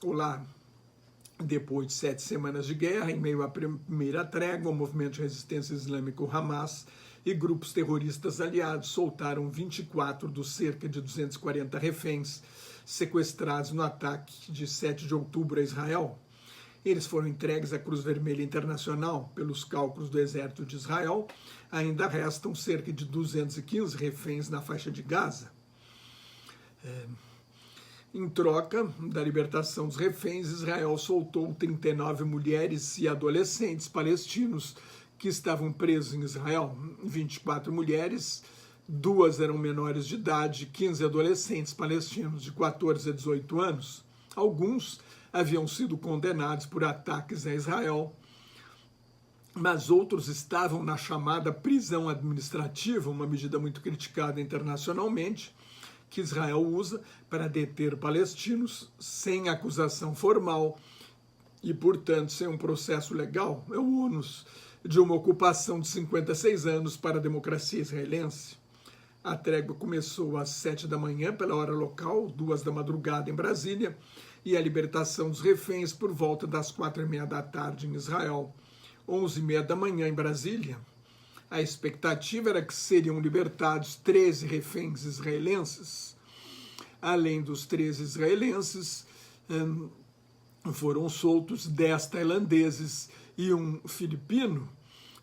Olá. Depois de 7 semanas de guerra, em meio à primeira trégua, o movimento de resistência islâmico Hamas e grupos terroristas aliados soltaram 24 dos cerca de 240 reféns sequestrados no ataque de 7 de outubro a Israel. Eles foram entregues à Cruz Vermelha Internacional. Pelos cálculos do Exército de Israel, ainda restam cerca de 215 reféns na faixa de Gaza. Em troca da libertação dos reféns, Israel soltou 39 mulheres e adolescentes palestinos que estavam presos em Israel. 24 mulheres, 2 eram menores de idade, 15 adolescentes palestinos de 14 a 18 anos. Alguns haviam sido condenados por ataques a Israel, mas outros estavam na chamada prisão administrativa, uma medida muito criticada internacionalmente, que Israel usa para deter palestinos sem acusação formal e, portanto, sem um processo legal. É o ônus de uma ocupação de 56 anos para a democracia israelense. A trégua começou às 7 da manhã, pela hora local, 2 da madrugada em Brasília, e a libertação dos reféns por volta das 4h30 da tarde em Israel, 11h30 da manhã em Brasília. A expectativa era que seriam libertados 13 reféns israelenses. Além dos 13 israelenses, foram soltos 10 tailandeses e um filipino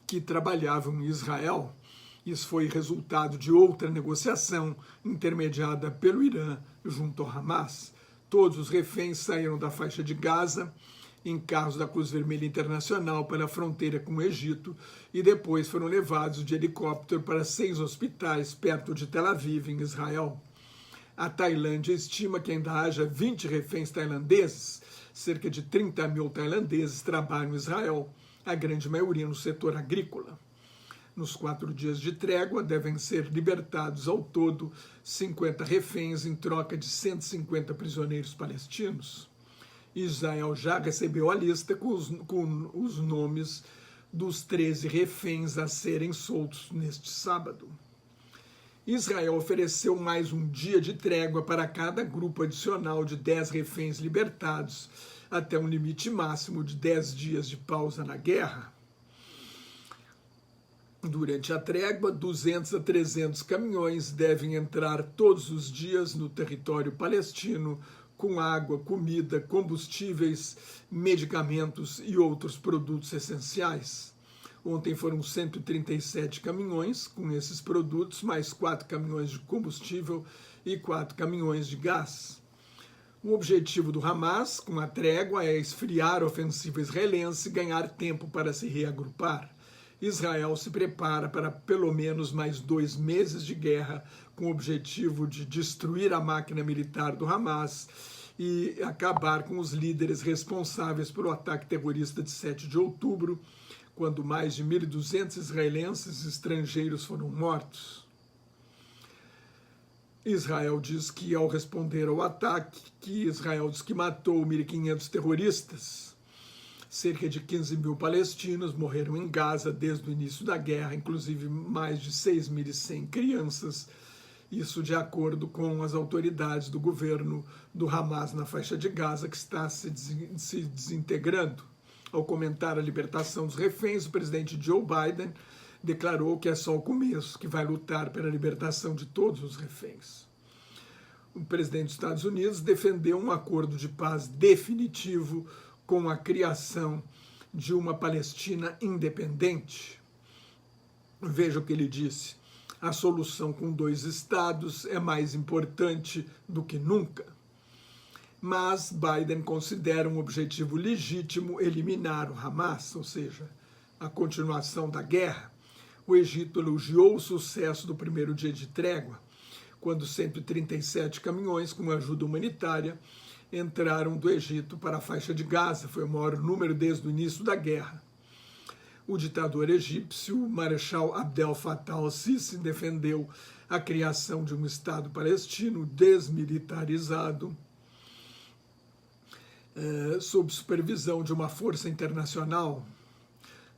que trabalhavam em Israel. Isso foi resultado de outra negociação intermediada pelo Irã junto ao Hamas. Todos os reféns saíram da faixa de Gaza em carros da Cruz Vermelha Internacional pela fronteira com o Egito e depois foram levados de helicóptero para 6 hospitais perto de Tel Aviv, em Israel. A Tailândia estima que ainda haja 20 reféns tailandeses. Cerca de 30 mil tailandeses trabalham em Israel, a grande maioria no setor agrícola. Nos 4 dias de trégua, devem ser libertados ao todo 50 reféns em troca de 150 prisioneiros palestinos. Israel já recebeu a lista com os nomes dos 13 reféns a serem soltos neste sábado. Israel ofereceu mais um dia de trégua para cada grupo adicional de 10 reféns libertados, até um limite máximo de 10 dias de pausa na guerra. Durante a trégua, 200 a 300 caminhões devem entrar todos os dias no território palestino com água, comida, combustíveis, medicamentos e outros produtos essenciais. Ontem foram 137 caminhões com esses produtos, mais 4 caminhões de combustível e 4 caminhões de gás. O objetivo do Hamas, com a trégua, é esfriar a ofensiva israelense e ganhar tempo para se reagrupar. Israel se prepara para pelo menos mais 2 meses de guerra, com o objetivo de destruir a máquina militar do Hamas e acabar com os líderes responsáveis pelo ataque terrorista de 7 de outubro, quando mais de 1.200 israelenses estrangeiros foram mortos. Israel diz que, ao responder ao ataque, Israel diz que matou 1.500 terroristas. Cerca de 15 mil palestinos morreram em Gaza desde o início da guerra, inclusive mais de 6.100 crianças. Isso de acordo com as autoridades do governo do Hamas na faixa de Gaza, que está se desintegrando. Ao comentar a libertação dos reféns, o presidente Joe Biden declarou que é só o começo, que vai lutar pela libertação de todos os reféns. O presidente dos Estados Unidos defendeu um acordo de paz definitivo com a criação de uma Palestina independente. Veja o que ele disse: a solução com 2 estados é mais importante do que nunca. Mas Biden considera um objetivo legítimo eliminar o Hamas, ou seja, a continuação da guerra. O Egito elogiou o sucesso do primeiro dia de trégua, quando 137 caminhões com ajuda humanitária entraram do Egito para a faixa de Gaza. Foi o maior número desde o início da guerra. O ditador egípcio Marechal Abdel Fattah al-Sisi defendeu a criação de um Estado palestino desmilitarizado, sob supervisão de uma força internacional.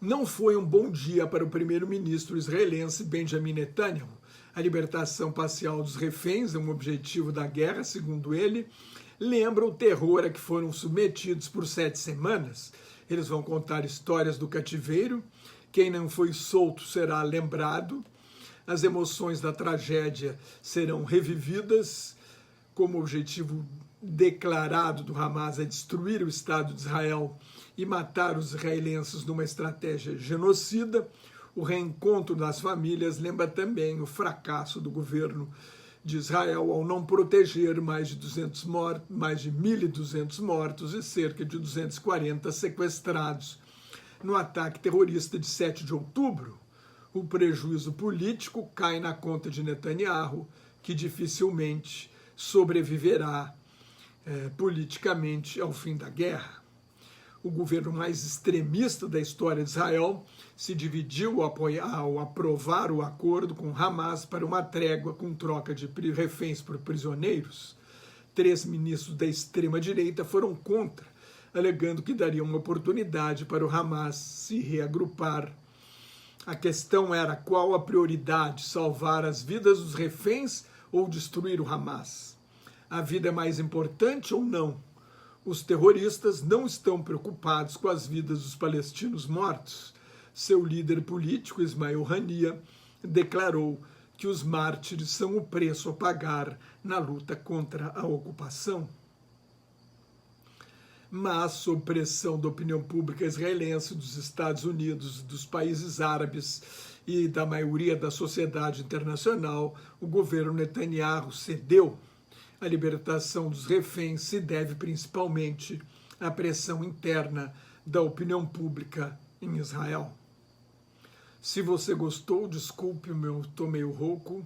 Não foi um bom dia para o primeiro-ministro israelense Benjamin Netanyahu. A libertação parcial dos reféns é um objetivo da guerra, segundo ele, lembra o terror a que foram submetidos por 7 semanas. Eles vão contar histórias do cativeiro, quem não foi solto será lembrado, as emoções da tragédia serão revividas, como objetivo declarado do Hamas é destruir o Estado de Israel e matar os israelenses numa estratégia genocida. O reencontro das famílias lembra também o fracasso do governo de Israel ao não proteger mais de 1.200 mortos e cerca de 240 sequestrados no ataque terrorista de 7 de outubro. O prejuízo político cai na conta de Netanyahu, que dificilmente sobreviverá politicamente ao fim da guerra. O governo mais extremista da história de Israel se dividiu ao aprovar o acordo com Hamas para uma trégua com troca de reféns por prisioneiros. 3 ministros da extrema-direita foram contra, alegando que daria uma oportunidade para o Hamas se reagrupar. A questão era qual a prioridade, salvar as vidas dos reféns ou destruir o Hamas? A vida é mais importante ou não? Os terroristas não estão preocupados com as vidas dos palestinos mortos. Seu líder político, Ismail Haniyeh, declarou que os mártires são o preço a pagar na luta contra a ocupação. Mas, sob pressão da opinião pública israelense, dos Estados Unidos, dos países árabes e da maioria da sociedade internacional, o governo Netanyahu cedeu. A libertação dos reféns se deve principalmente à pressão interna da opinião pública em Israel. Se você gostou, desculpe, estou meio rouco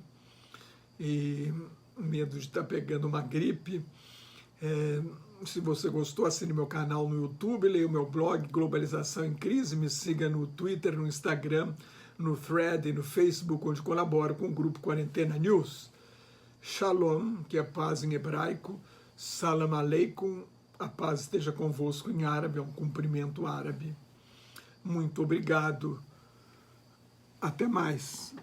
e medo de estar pegando uma gripe. Se você gostou, assine meu canal no YouTube, leia o meu blog Globalização em Crise, me siga no Twitter, no Instagram, no Thread e no Facebook, onde colaboro com o grupo Quarentena News. Shalom, que é paz em hebraico, Salam Aleikum, a paz esteja convosco em árabe, é um cumprimento árabe. Muito obrigado, até mais.